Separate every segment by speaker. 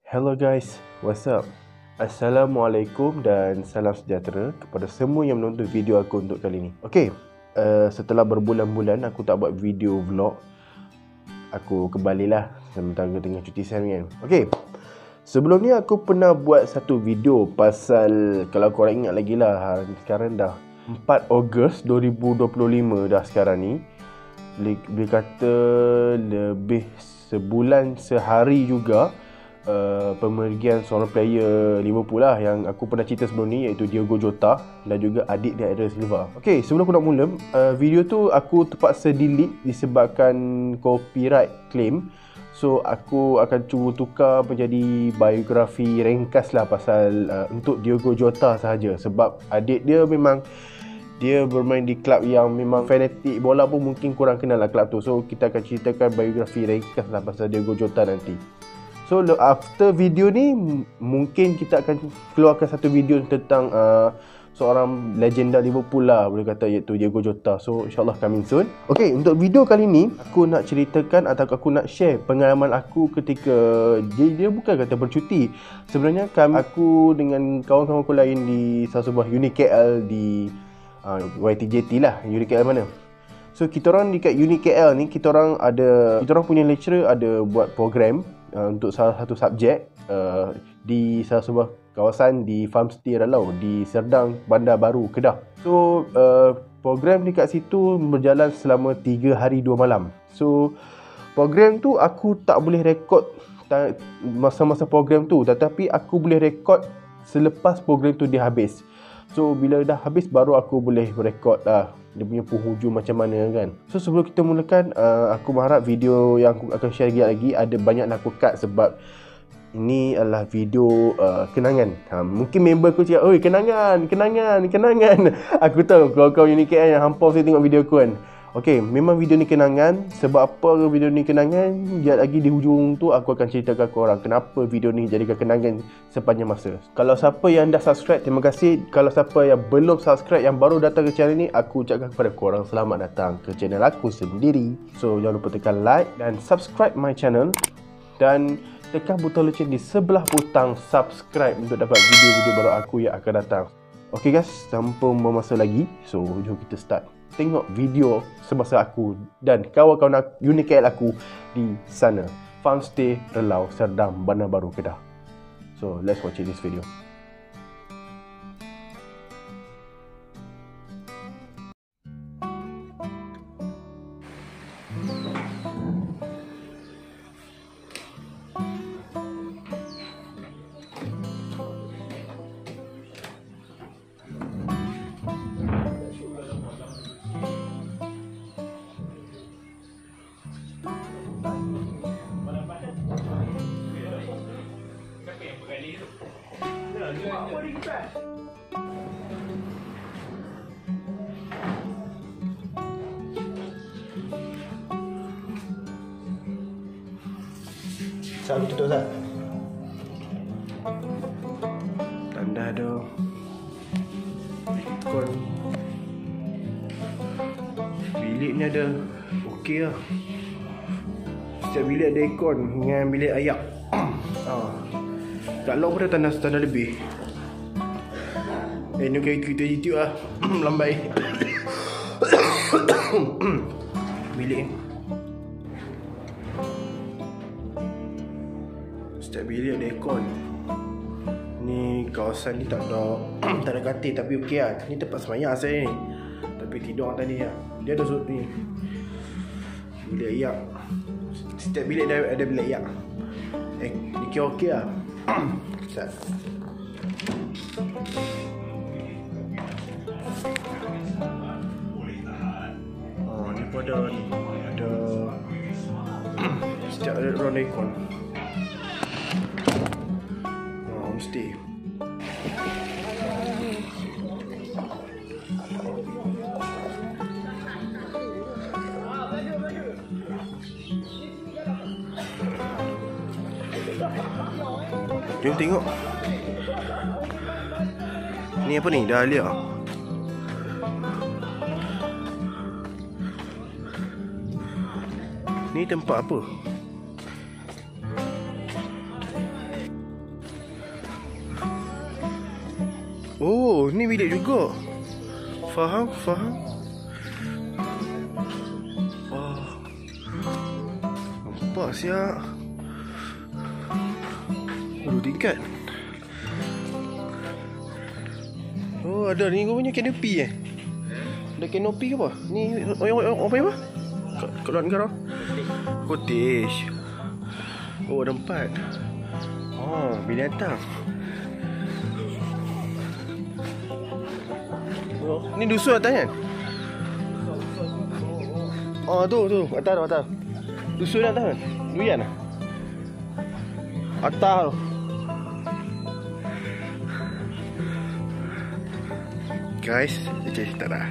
Speaker 1: Hello guys, what's up? Assalamualaikum dan salam sejahtera kepada semua yang menonton video aku untuk kali ni. Okay, setelah berbulan-bulan aku tak buat video vlog, aku kembalilah sementara tengah cuti sekarang kan. Okay, sebelum ni aku pernah buat satu video pasal, kalau korang ingat lagi lah, sekarang dah 4 Ogos 2025 dah sekarang ni. Boleh kata lebih sebulan sehari juga pemergian seorang player Liverpool lah yang aku pernah cerita sebelum ni, iaitu Diogo Jota dan juga adik dia Ederson Silva. Okay, sebelum aku nak mula, video tu aku terpaksa delete disebabkan copyright claim. So aku akan cuba tukar menjadi biografi ringkas lah pasal untuk Diogo Jota sahaja, sebab adik dia memang dia bermain di klub yang memang fanatik bola pun mungkin kurang kenal lah klub tu. So kita akan ceritakan biografi ringkas lah pasal Diogo Jota nanti. So after video ni mungkin kita akan keluarkan satu video tentang seorang legenda Liverpool lah, boleh kata, iaitu Diogo Jota. So insyaAllah coming soon. Okay, untuk video kali ni aku nak ceritakan atau aku nak share pengalaman aku ketika dia bukan kata bercuti. Sebenarnya aku dengan kawan-kawan aku lain di salah sebuah unit KL di YTJT lah, unit KL mana. So kita orang dekat unit KL ni, kita orang punya lecturer ada buat program untuk salah satu subjek di salah sebuah kawasan di Farmstay Ralau di Serdang, Bandar Baru, Kedah. So program dekat situ berjalan selama 3 hari 2 malam. So program tu aku tak boleh rekod masa-masa program tu, tetapi aku boleh rekod selepas program tu dia habis. So bila dah habis baru aku boleh rekod lah dia punya penghujung macam mana kan. So sebelum kita mulakan, aku berharap video yang aku akan share lagi ada banyak aku cut, sebab ini adalah video kenangan. Mungkin member aku cakap, oi kenangan. Aku tahu kau-kau UniKL yang hampau saya tengok video aku kan. Okay, memang video ni kenangan. Sebab apa video ni kenangan? Sekejap lagi di hujung tu aku akan ceritakan korang kenapa video ni jadikan kenangan sepanjang masa. Kalau siapa yang dah subscribe, terima kasih. Kalau siapa yang belum subscribe, yang baru datang ke channel ni, aku ucapkan kepada korang selamat datang ke channel aku sendiri. So jangan lupa tekan like dan subscribe my channel, dan tekan butang loceng di sebelah butang subscribe untuk dapat video-video baru aku yang akan datang. Okay guys, tanpa memasa lagi, so jom kita start tengok video semasa aku dan kawan-kawan UniKL aku di sana, Farmstay Ralau, Serdang, Bandar Baru, Kedah. So let's watch this video. Selalu tutup tak? Tanda ada aircon. Bilik ni ada okey lah. Setiap bilik ada aircon dengan bilik ayak. Kat luar pun ada tanda lebih. Ni kita YouTube lah. Lambai. Bilik ni, setiap bilik ada aircon. Ni kawasan ni tak ada katil, tapi okey lah. Ni tempat semayang saya ni, tapi tidur orang tadi lah. Dia ada ni bilik ayak. Setiap bilik ada bilik ayak. Ni kira okey lah. Start. Ni pun ada setiap ada round aircon. Mesti jom tengok. Ni apa ni? Dahlia. Ni tempat apa? Oh, ni bilik juga. Faham. Oh, nampak siap. 2 tingkat. Oh, ada ni punya kanopi Ada kanopi ke apa? Ni orang apa? Kalau negara cottage. Oh, ada 4. Oh, binatang. Oh, ni dusun atas kan? Oh, tu atas. Dusun atas kan? Durian lah. Atas tu. Guys, tak dah.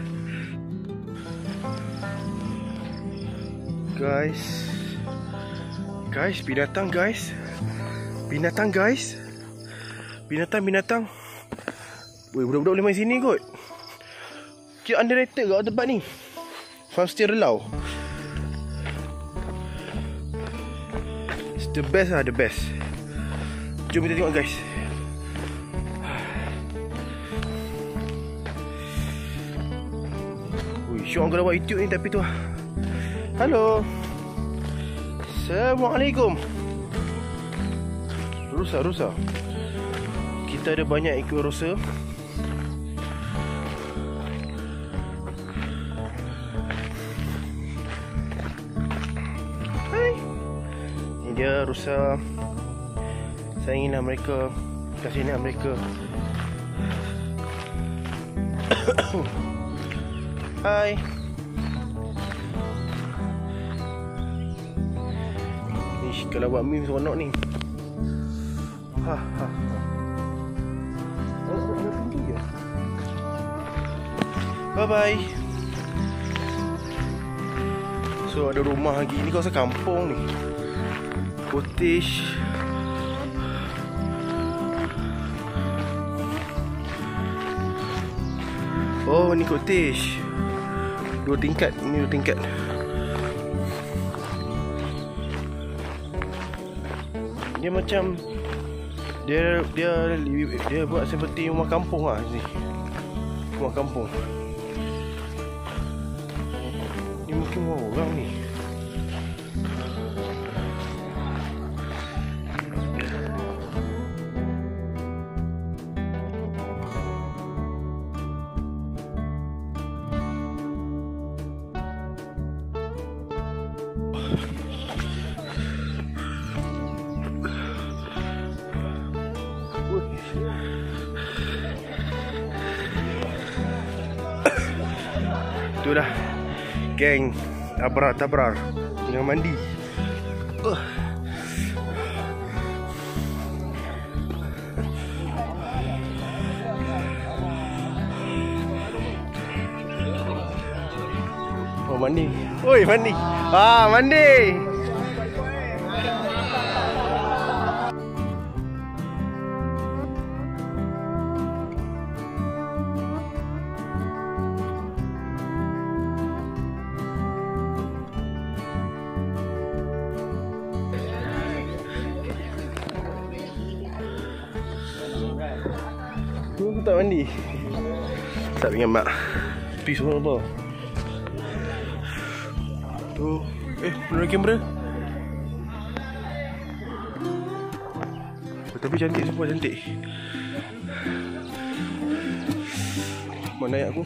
Speaker 1: Guys, binatang guys. Binatang. Weh, budak-budak boleh main sini kot. Kira underrated kat tempat ni. Farmstay Relau. It's the best lah, the best. Jom kita tengok guys. Syok aku dah buat YouTube ni tapi tu. Halo. Assalamualaikum. Rusa. Kita ada banyak ekor rusa. Hai. Ini dia rusa. Sayangilah mereka. Kasihilah mereka. Hai. Ish, kalau buat meme seronok ni. Oh, tinggi je. Bye-bye. So, ada rumah lagi. Ni kawasan kampung ni. Cottage. Oh, ni cottage. 2 tingkat. Ini 2 tingkat. Dia macam dia buat seperti rumah kampung lah ni. Rumah kampung. Ni mungkin orang ni. Itulah geng tabrar tengah mandi. Oh, mandi. Oi, mandi. Mandi. Aku tak mandi. Tak ingat mak. Pergi semua apa? Tu. Mana kamera? Tapi cantik semua, cantik. Mana ayat aku?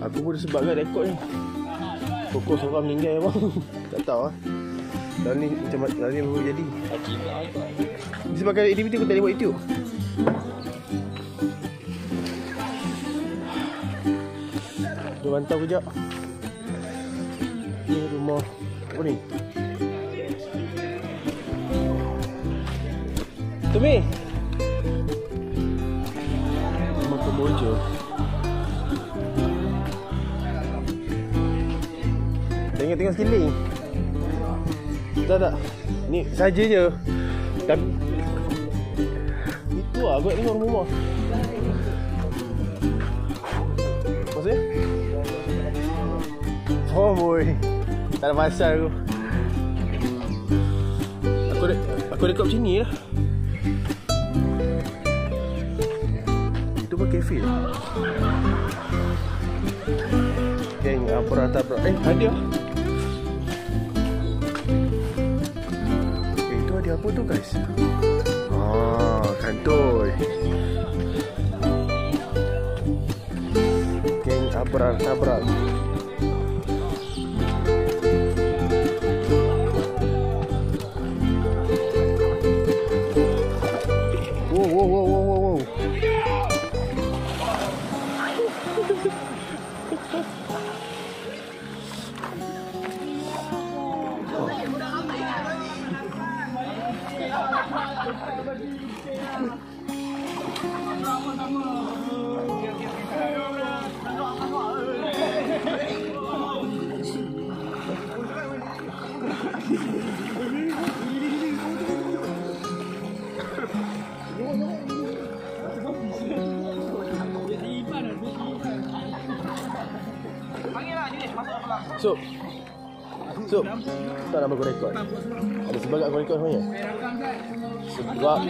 Speaker 1: Aku pun sebab kan rekod ni. Fokus orang meninggal bang. Tak tahu lah. Dan ni macam mana ni baru jadi. Disebabkan aktiviti aku tak boleh buat YouTube. Kita pantau kejap. Ni rumah apa ni? Tumi. Rumah Kamboja. Tengok sekeliling. Tak. Ni saja je. Tapi itu lah, aku nak tengok rumah. Maksudnya? Oh boy. Tak ada pasal aku. Aku dekat macam ni lah. apa kafe? Geng Abra-Tabra. Ada. Itu ada apa tu guys? Kantoi. Geng Abra-Tabra. Wow. So, tak nama aku rekod. Ada sebab aku rekod sebenarnya. Sebab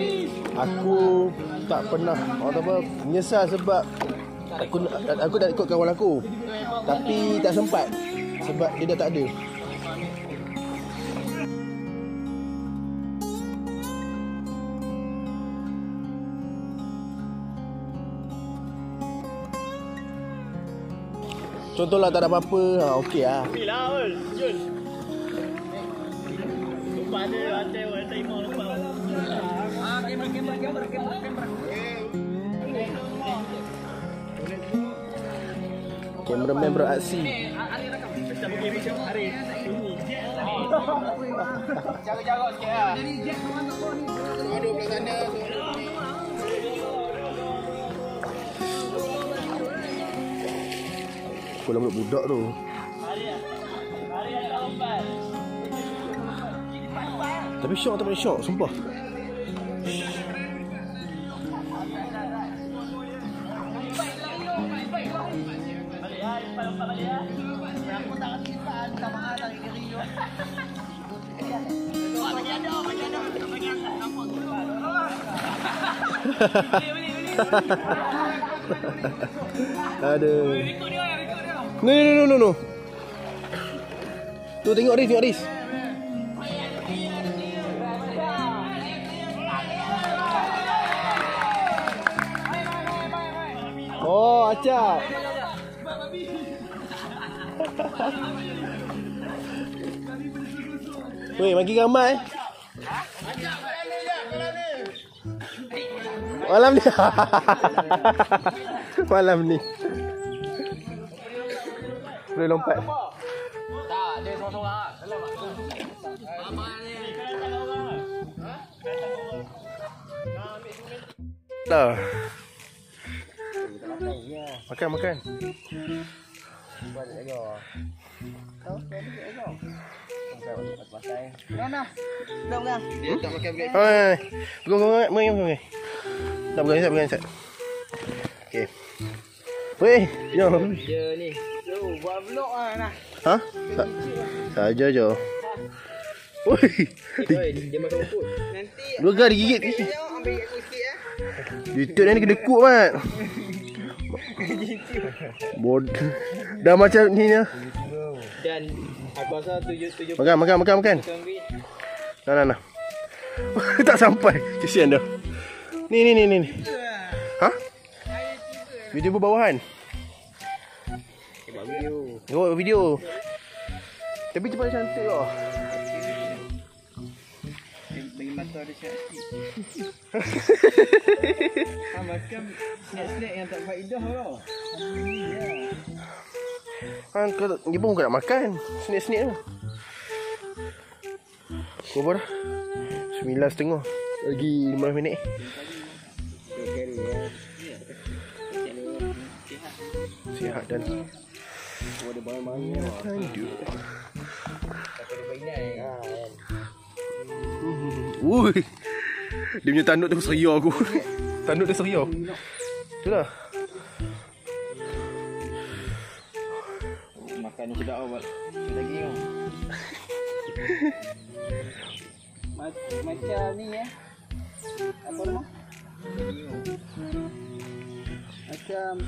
Speaker 1: aku tak pernah menyesal sebab aku tak ikut kawan aku. Tapi tak sempat sebab dia dah tak ada. Contohlah tak ada apa-apa, okey lah. Okey lah, Jul. Lupa ada hotel terima lupa. Kamera. Kameraman beraksi. Jaga-jaga sikit lah. Ada belah sana. Kau buat budak tu. Tapi syok tak boleh syok, sumpah. Aduh. No. Tu tengok Riz. Oh, acap. Weh, bagi gambar Malam ni. Boleh lompat.
Speaker 2: Tak, dia seorang-seorang.
Speaker 1: Dah. Makan.
Speaker 2: Dah. Dia tak makan break.
Speaker 1: Pegang. Tak pegang Sat. Okey. Weh, jom.
Speaker 2: Dia ni. Buat vlog lah.
Speaker 1: Ha? Saja je. Oi.
Speaker 2: Dia makan rumput. Nanti
Speaker 1: dua kali gigit.
Speaker 2: ambil aku sikit
Speaker 1: YouTube ni kena kut mat. Dah macam ni ya.
Speaker 2: Dan aku rasa 7
Speaker 1: Makan. Nah. Tak sampai. Kesian dah. Ni. Ha? Video berbawahan. Buat video. Tapi cepat cantik lah.
Speaker 2: Bagi mata ada cantik. Makan snack-snack yang tak faedah tau.
Speaker 1: Dia pun bukan nak makan. Snack-snack tu. Kau berapa dah? 9.30. Lagi 15 minit. Sihat dan
Speaker 2: Ada banyak-banyak.
Speaker 1: Aduh.
Speaker 2: Tak ada mainan kan.
Speaker 1: Wuih. Dia punya tanduk tu seria aku. Tanduk dia seria. Itulah.
Speaker 2: Makan ni sedap awak. Lagi tau. Macam ni ya. Apa nama? Macam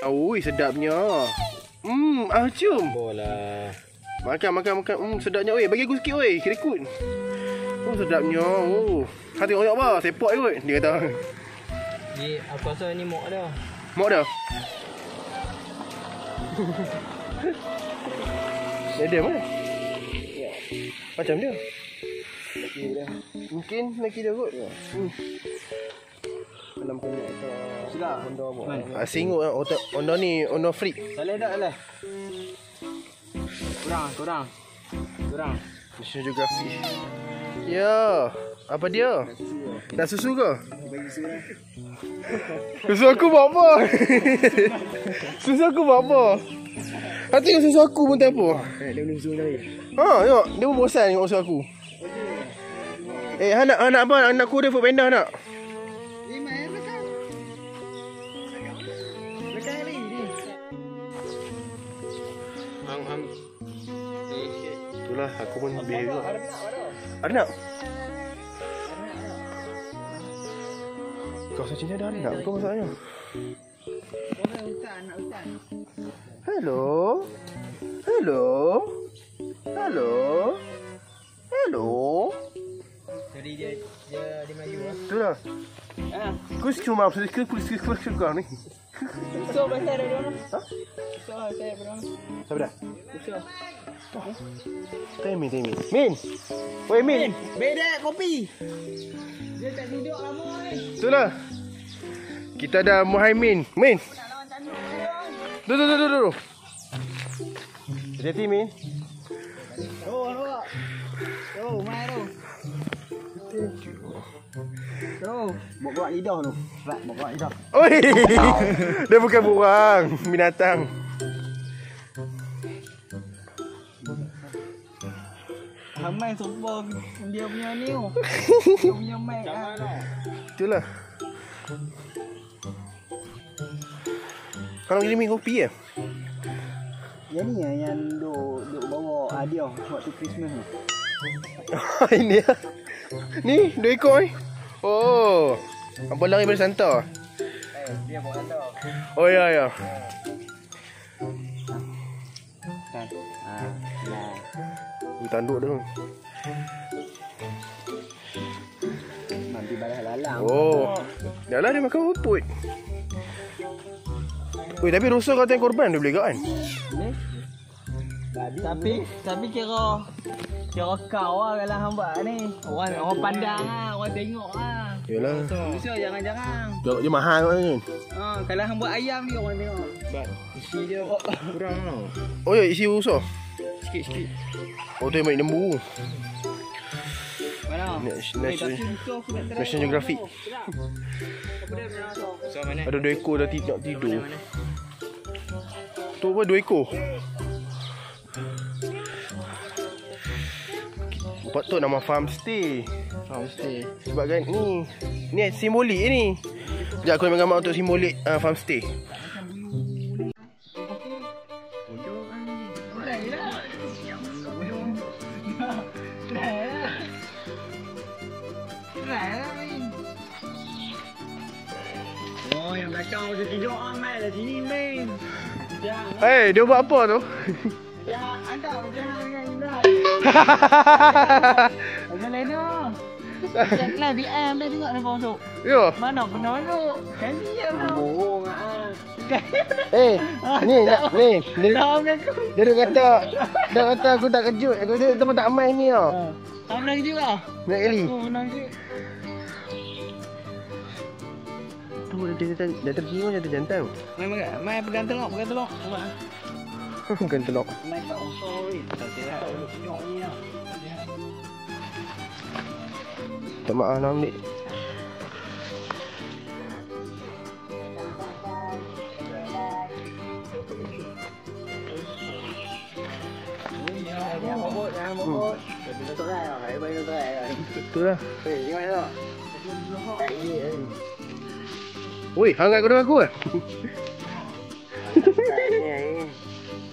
Speaker 1: Ui, sedapnya. Cium.
Speaker 3: Bola.
Speaker 1: Makan. Sedapnya. Oi, bagi aku sikit oi. Kerikut. Sedapnya. Hati tengok apa? Sepak kot. Dia kata.
Speaker 3: Ni aku rasa ni mok dah.
Speaker 1: Mok dah. Dia mana? Macam dia. Mungkin lagi dia kot. Dalam kena atau
Speaker 2: sudah.
Speaker 1: Singuk Honda ni Honda freak.
Speaker 2: Saleh tak lah. Kurang.
Speaker 1: National Geographic. Ya, apa dia? Nak susu ke? Susu aku buat apa? Susu aku buat apa? Hati tengok susu aku pun tak apa.
Speaker 2: Dia belum susu lagi.
Speaker 1: Tengok. Dia pun bosan tengok susu aku. Anak apa? Anak aku dia food panda nak. Itulah aku pun behave juga. Ada nak? Kau saja ada nak? Kau masalahnya. Hello.
Speaker 3: Jadi dia maju lah.
Speaker 1: Itulah. Kus cuma apa? Kus kau ni.
Speaker 2: So bahasa ada mana? So bahasa ada mana?
Speaker 1: Siapa dah?
Speaker 2: So.
Speaker 1: Min. Woi Min.
Speaker 2: Beda kopi. Dia tak duduk lama ni.
Speaker 1: Itulah. Kita ada Muhaimin. Min. Duduk. Hati Min.
Speaker 2: Nampak. Mai tu. Bawa lidah tu. Bawa lidah.
Speaker 1: Oi. Dia bukan burung, binatang.
Speaker 2: Ramai sopa dia punya ni tu. Dia punya mic ah.
Speaker 1: Itulah. Kalau gini minum kopi ya?
Speaker 2: Yang ni yang duk bawa hadiah waktu Christmas ni.
Speaker 1: Ini ya. Ni 2 ekor ni. Oh. Apa lari dari Santa?
Speaker 2: Dia bawa Santa.
Speaker 1: Oh ya.
Speaker 2: Kan.
Speaker 1: Tanduk dia.
Speaker 2: Nanti balas lalang.
Speaker 1: Oh. Dah lah dia makan rumput. Oi, tapi rusa kau tengok korban dia boleh kan?
Speaker 2: Tapi kira kau lah kalau hang buat ni. Orang pandang ah, orang tengok ah.
Speaker 1: Yalah.
Speaker 2: Rusa jangan.
Speaker 1: Dia mahal kan.
Speaker 2: Kalau hang buat ayam ni orang tengok. Isi dia kurang tau.
Speaker 1: Oh ya, isi rusa.
Speaker 2: Sikit.
Speaker 1: Oh, tu yang main lembu.
Speaker 2: Mana?
Speaker 1: National Geographic.
Speaker 2: Apa dia
Speaker 3: So mana?
Speaker 1: Ada 2 ekor dah nak tidur. Tu apa 2 ekor? Patut nama farm stay. Sebab kan ni simbolik ni. Sekejap aku ambil gambar untuk simbolik farm stay.
Speaker 2: Oh, yang belakang macam tidur Ahmad lah sini, main.
Speaker 1: Dia buat apa tu?
Speaker 2: Ya, anda macam dengan Indra. Macam lain tu. Janganlah BM dah tengok dia masuk.
Speaker 1: Yo.
Speaker 2: Mana kena masuk? Kan dia bohong ah.
Speaker 1: Dia kata aku tak kejut. Aku kata teman tak main ni tau.
Speaker 2: Kamu nak kejut lah?
Speaker 1: Nak kali.
Speaker 2: Nak kejut.
Speaker 1: Tu dah terkira macam terjantan.
Speaker 2: Main pegang telok.
Speaker 1: Bukan telok.
Speaker 2: Main kat usah weh. Tak sihat. Tengok ni lah.
Speaker 1: Tak maaf lah ambil.
Speaker 2: Jangan bobot. Betul lah. Baik kan.
Speaker 1: Betul lah.
Speaker 2: Tengok ni tak?
Speaker 1: Oi, hangat kau dengan aku ke?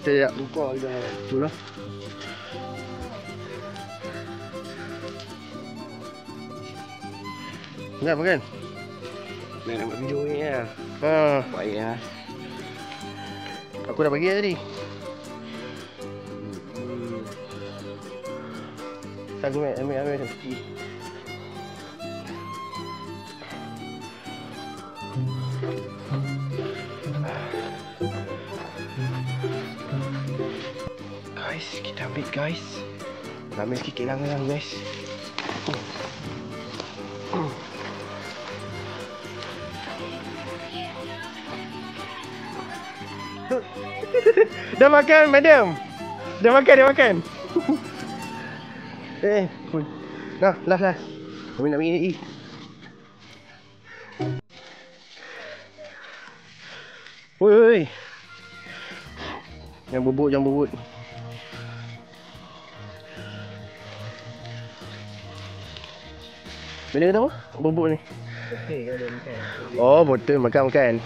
Speaker 1: Sekejap.
Speaker 2: Buka je.
Speaker 1: Betul lah. Ingat apa kan?
Speaker 3: Nak buat video ni lah. Baik lah.
Speaker 1: Aku dah bagi tadi. Aku ambil tu. Guys, kita ambil guys. Ambil sikit lang-lang guys. Dah makan, madam? Dah makan? Nah, last. Kami nak pergi. Oi. Jangan bubut. Bila kata apa? Bubuk ni.
Speaker 3: Okey, kau dah makan.
Speaker 1: Oh, betul makan.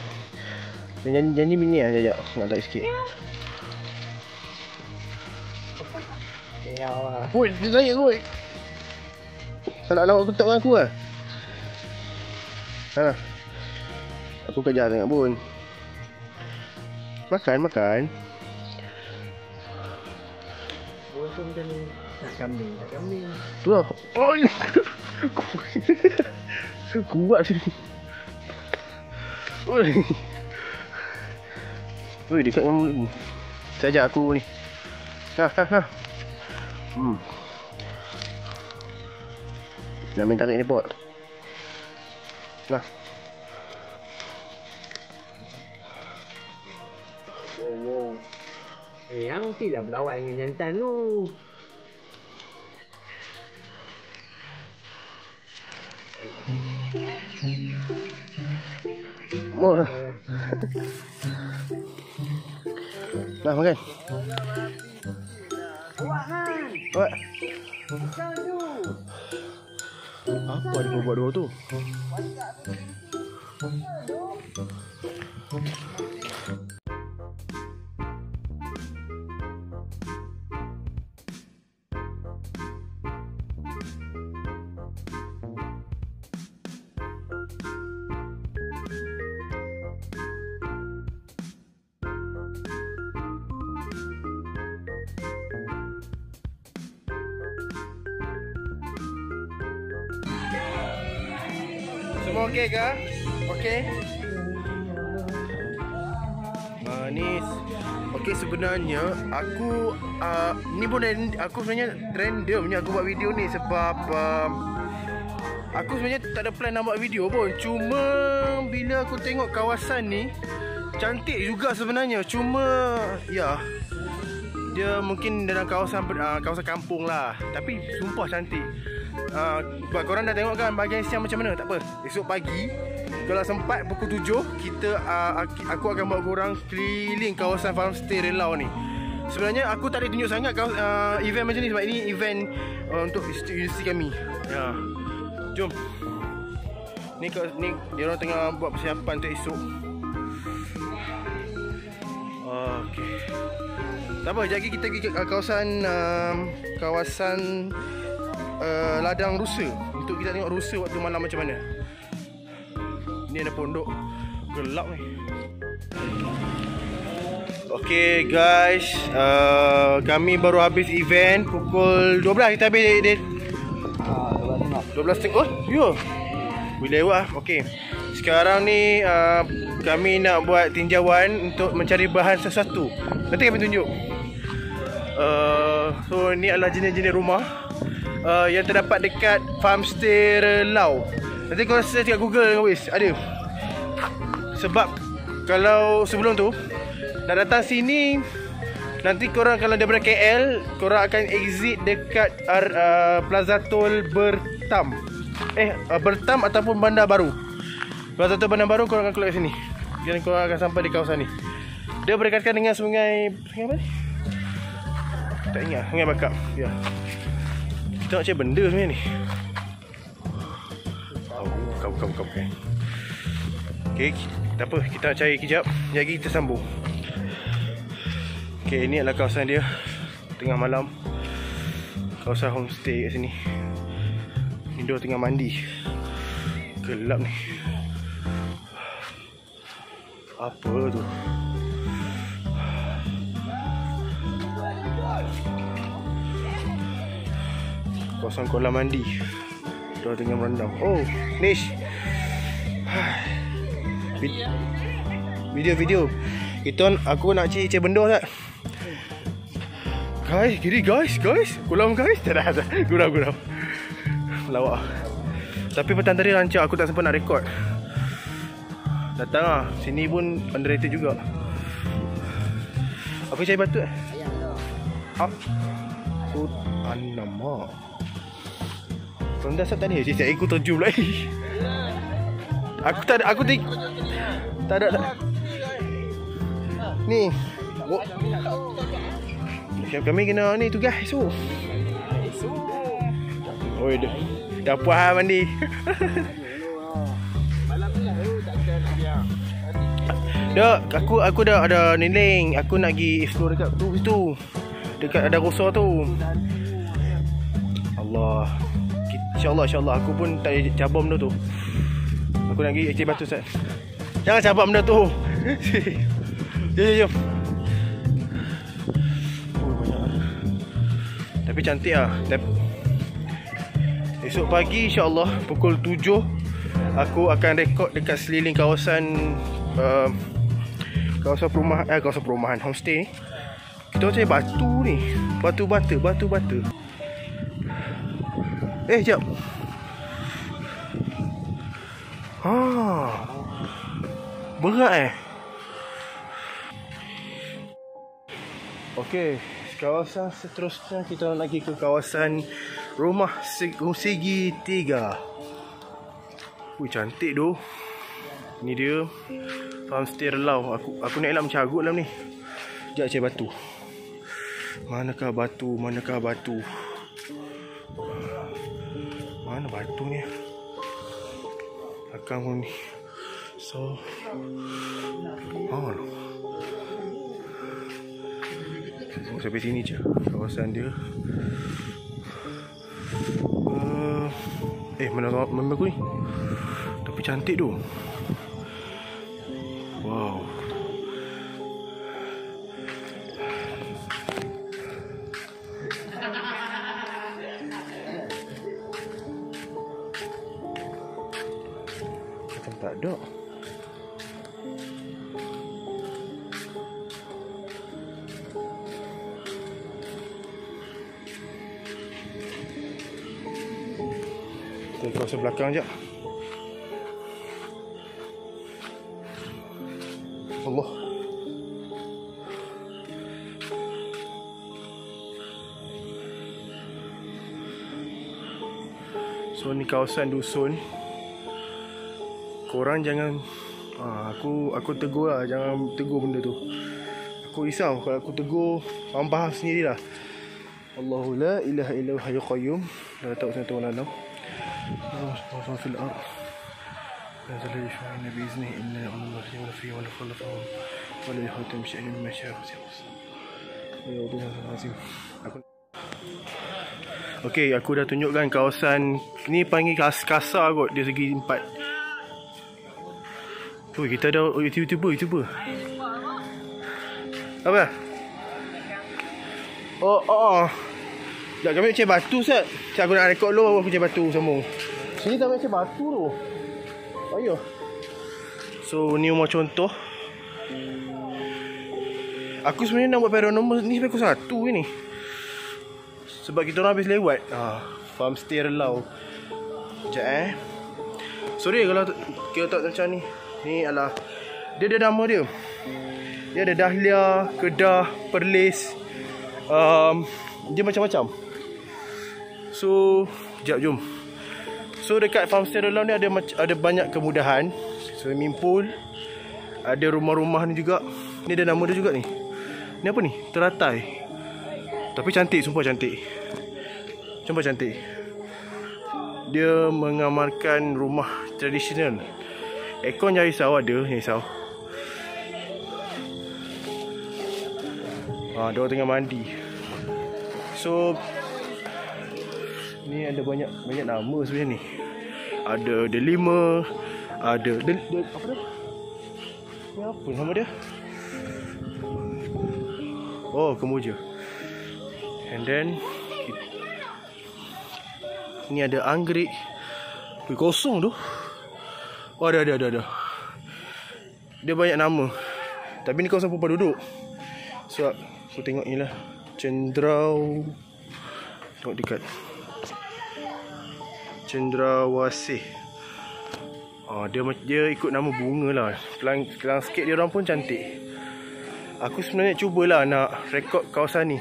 Speaker 1: Janji bini lah sekejap. Nak tak sikit.
Speaker 3: Ya Allah.
Speaker 1: Woi, dia naik kot. Salah lawak ketuk dengan aku lah. Ha. Aku kejar sangat pun. Makan.
Speaker 3: Orang tu macam ni. Tak kambing.
Speaker 1: Tu lah. Oh. Kuat sini. Oi, dekat dengan mulut ni. Saja aku ni. Ha. Nak main tarik ni pot. Nah.
Speaker 3: Oh. Yang tidak berlawan dengan jantan tu.
Speaker 1: Mau dah. Dah makan. Buat. Apa dia buat dua tu? Semua okey ke? Okey. Manis. Okey, sebenarnya aku ni pun aku sebenarnya randomnya aku buat video ni sebab aku sebenarnya tak ada plan nak buat video pun. Cuma bila aku tengok kawasan ni cantik juga sebenarnya. Cuma ya, dia mungkin dalam kawasan kampung lah. Tapi sumpah cantik. Buat korang dah tengok kan bahagian siang macam mana? Tak apa. Esok pagi kalau sempat pukul 7 aku akan bawa korang keliling kawasan farmstay Relau ni. Sebenarnya aku tak ada tunjuk sangat event macam ni sebab ini event untuk universiti kami. Ya. Jom. Ni dia orang tengah buat persiapan untuk esok. Okey. Tak apa, sekejap lagi kita pergi ke kawasan ladang rusa untuk kita tengok rusa waktu malam macam mana. Ni ada pondok gelap ni. Okay guys, kami baru habis event pukul 12. Kita habis 12.30. Oh, ya. Boleh lewat. Okay. Sekarang ni kami nak buat tinjauan untuk mencari bahan sesuatu. Nanti kami tunjuk. So ni adalah jenis-jenis rumah yang terdapat dekat farmstay Relau. Nanti korang search kat Google guys, ada. Sebab kalau sebelum tu nak datang sini, nanti korang kalau daripada KL, korang akan exit dekat Plaza Tol Bertam. Bertam ataupun Bandar Baru. Plaza Tol Bandar Baru, korang akan keluar sini. Dan korang akan sampai di kawasan ni. Dia berdekatan dengan sungai apa ni? Tak ingat, Sungai Bakap. Ya. Kita nak cari benda sebenarnya ni. Kau. Okay, tak apa, kita nak cari kejap. Lagi kita sambung. Okay, ini adalah kawasan dia. Tengah malam. Kawasan homestay kat sini. Ni dia tengah mandi. Gelap ni. Apa tu? Kawasan kolam mandi. Dia tengah merendam. Oh, Nish. Video. Aku nak cari benda tak? Guys, kiri guys. Kolam guys. Tak ada. Gurau. Lawak. Tapi petang tadi rancak aku tak sempat nak rekod. Datang lah. Sini pun underrated juga. Apa cari batu eh? So, alamak. Rendah sat tadi. Cik aku terjun pula. Tak ada. Ni. Kami kena ni tugas esok. Oi, dah puas mandi. Dek, aku dah ada niling. Aku nak pergi explore dekat tu. Dekat ada rosa tu. Allah. InsyaAllah aku pun tak cabar benda tu. Aku nak pergi batu Ustaz. Jangan cabar benda tu. Jom. Oh, banyak. Tapi cantik lah. Esok pagi insyaAllah pukul 7 aku akan rekod dekat seliling kawasan perumahan homestay. Kita cari batu ni. Batu bata. Jap. Berat Okey, kawasan seterusnya kita nak pergi ke kawasan rumah segi 3. Cantik doh. Ni dia farmstay Relau. Aku nak elak macam agut dalam ni. Sekejap cari batu. Manakah batu? Mana batu ni? Belakang pun ni. So sampai sini je kawasan dia. Mana aku ni? Tapi cantik tu. Wow. Macam tak ada. Kita kawasan belakang je. Allah. So ni kawasan dusun. Korang jangan aku tegur lah. Jangan tegur benda tu. Aku risau kalau aku tegur. Korang faham sendirilah. Allahu la ilaha illa hayyul qayyum. La ta'khudhuhu sinatun wa la nawm. Allahu fil ard. La zalal yashfa'una bi iznihi inna Allah yawla fihi wa la khalafahu wa la yahutum shay'un mimma sha'a. Ya Allah. Okey, aku dah tunjukkan kawasan ni panggil kasar kot dia segi 4. Tu kita ada YouTuber. Apa? Sekejap kami cari batu Ustaz. Aku nak rekod dulu aku cari batu sambung. Sini tak cari batu tu. Ayo. So ni rumah contoh. Aku sebenarnya nak buat paranormal ni sampai pukul 1 ni. Sebab kita orang habis lewat. Farmstay Relau. Sekejap Sorry kalau kita tak macam ni. Ni adalah dia ada nama dia. Dia ada dahlia, kedah, perlis. Dia macam-macam. So, jom. So dekat Farmstay Relau ni ada banyak kemudahan. Swimming pool. Ada rumah-rumah ni juga. Ni ada nama dia juga ni. Ni apa ni? Teratai. Tapi cantik, sumpah cantik. Dia mengamalkan rumah tradisional. Aircon jangan risau, ada ni risau. Dia orang tengah mandi. So ni ada banyak nama sebenarnya ni. Ada Delima, ada apa dah? Ni apa nama dia? Oh, Kemboja. And then ni ada anggrek. Kosong tu. Oh, ada. Dia banyak nama. Tapi ni kawasan perempuan duduk. So aku tengok ni lah. Cendrau. Tengok dekat. Cendrawasih. Dia ikut nama bunga lah. Landscape dia orang pun cantik. Aku sebenarnya cubalah nak rekod kawasan ni.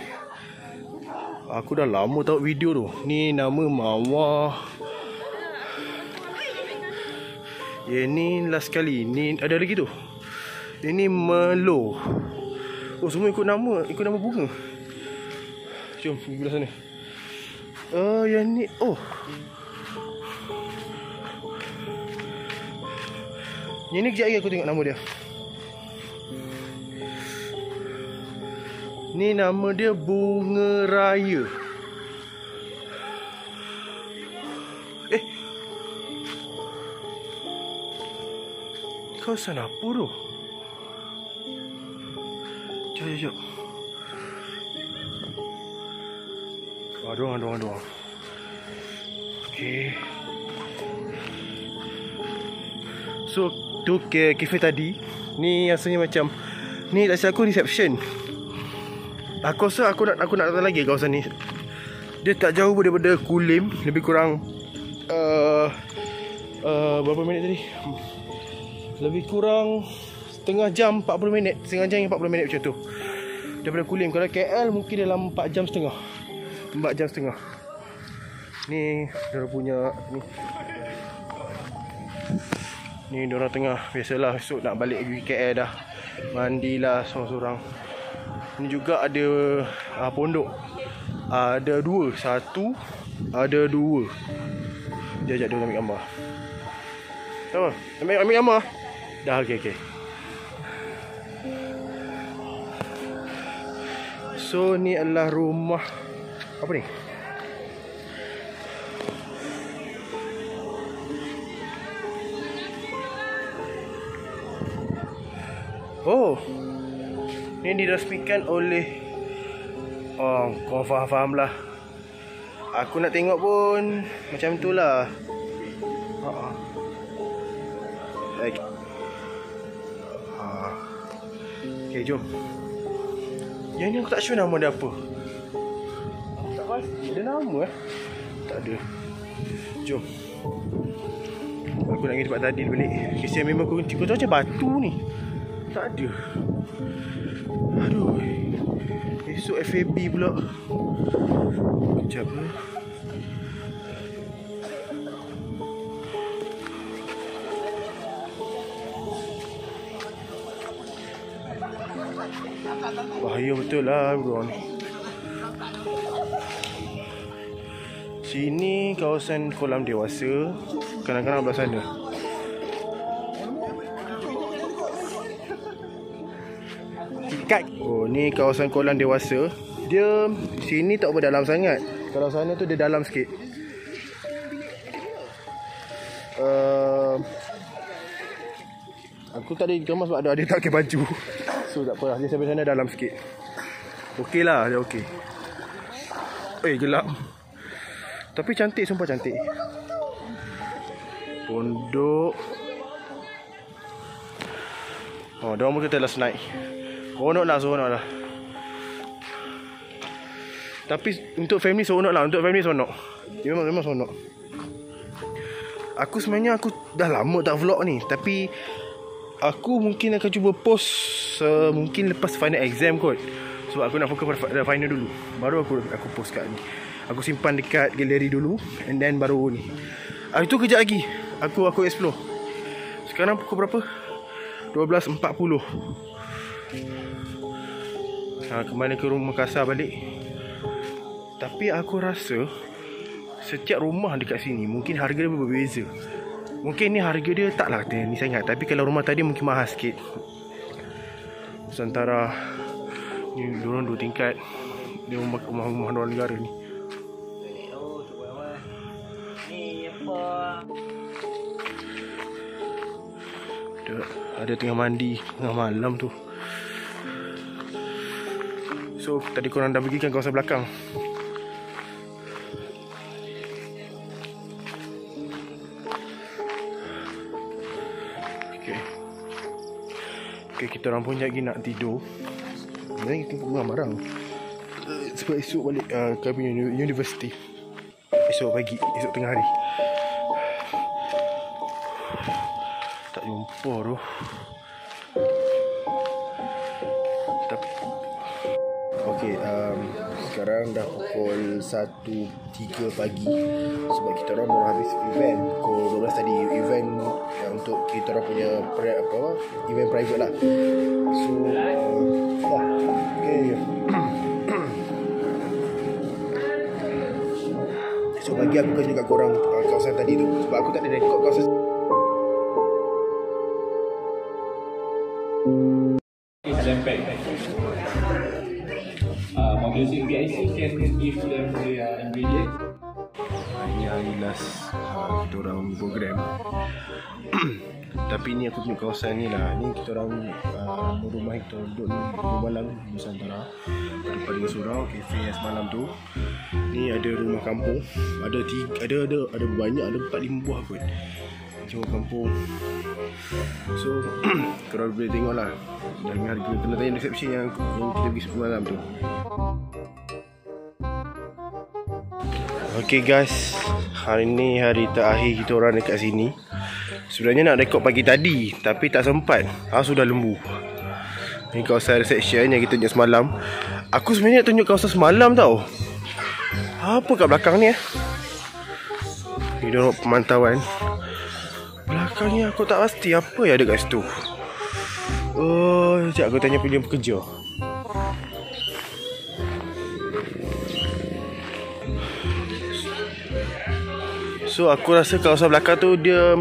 Speaker 1: Aku dah lama tahu video tu. Ni nama Mawar. Ni last kali. Ni ada lagi tu. Ini Melo. Oh, semua ikut nama bunga. Jom pergi belah sana. Yang ni. Oh. Yang ni kejap lagi aku tengok nama dia. Ni nama dia Bunga Raya. Kawasan apa tu? Jom. Aduh. Okay. So tu kafe tadi. Ni rasanya macam, ni rasa aku reception. Aku rasa aku nak datang lagi kawasan ni. Dia tak jauh daripada Kulim. Lebih kurang berapa minit tadi? Lebih kurang setengah jam 40 minit. Setengah jam 40 minit macam tu. Daripada Kulim. Kalau KL mungkin dalam 4 jam setengah. 4 jam setengah. Ni diorang punya ni diorang tengah. Biasalah esok nak balik pergi KL dah. Mandilah sorang-sorang. Ni juga ada pondok. Ada 2. 1, ada 2. Dia ajak dia ambil gambar. Apa? Ambil gambar? Dah, okey. So ni adalah rumah apa ni? Oh, ni dirasmikan oleh kau faham lah. Aku nak tengok pun macam tu lah. Okay, jom. Yang ni aku tak sure nama dia apa. Tak pasti ada nama Tak ada. Jom. Aku nak pergi tempat tadi balik. Kesian memang aku tahu macam batu ni. Tak ada. Aduh. Esok FAB pula. Kejap ni. Bahaya betul lah bro ni. Sini kawasan kolam dewasa. Kanak-kanak belah sana. Oh, ni kawasan kolam dewasa. Dia sini tak berdalam sangat. Kalau sana tu dia dalam sikit. Aku tak ada gambar sebab dia tak pakai baju. So tak apa, dia sampai sana dalam sikit. Okey lah, dia okey. Gelap. Tapi cantik, sumpah cantik. Pondok. Oh, diorang pun kata last night. Seronok lah. Tapi untuk family seronok lah. Untuk family seronok. Dia memang seronok. Aku sebenarnya dah lama tak vlog ni. Tapi aku mungkin akan cuba post mungkin lepas final exam kot. Sebab aku nak fokus pada final dulu. Baru aku post kat ni. Aku simpan dekat galeri dulu. And then baru ni. Itu kejap lagi Aku explore. Sekarang pukul berapa? 12.40. Kemana ke rumah Kasar balik. Tapi aku rasa setiap rumah dekat sini mungkin harga dia berbeza. Mungkin ni harga dia taklah ni sangat. Tapi kalau rumah tadi mungkin mahal sikit. Sementara ni diorang 2 tingkat. Dia rumah orang negara ni. Ni apa? Ada tengah mandi tengah malam tu. So tadi korang dah pergi kan kawasan belakang. Okay, kita orang pun lagi nak tidur. Sebenarnya kita pun marah sebab esok balik kami punya universiti. Esok pagi, esok tengah hari. Tak jumpa tu. Okay, sekarang dah pukul 1.03 pagi. Sebab kita orang baru habis event pukul 12 tadi. Event yang untuk kita orang punya event private lah. So okay. Esok pagi aku kasi dekat korang kawasan tadi tu. Sebab aku tak ada rekod kawasan.
Speaker 4: Using BIC can give them the ingredient.
Speaker 1: Ini hari last kita orang program. Tapi ni aku punya kawasan ni lah. Ni kita orang rumah kita duduk ni rumah malam Nusantara depan dengan surau kafe yang semalam tu. Ni ada rumah kampung. Ada banyak, ada 4-5 buah kot. Cuma kampung. So korang boleh tengok lah dengan harga. Kena tanya reception yang kita pergi semalam tu. Okay guys, hari ni hari terakhir kita orang dekat sini. Sebenarnya nak rekod pagi tadi tapi tak sempat. Sudah lembu. Ni kawasan reception yang kita tunjuk semalam. Aku sebenarnya nak tunjuk kawasan semalam tau. Apa kat belakang ni Ni dia pemantauan. Belakang ni aku tak pasti apa yang ada kat situ. Sekejap aku tanya pilihan pekerja. So aku rasa kawasan belakang tu dia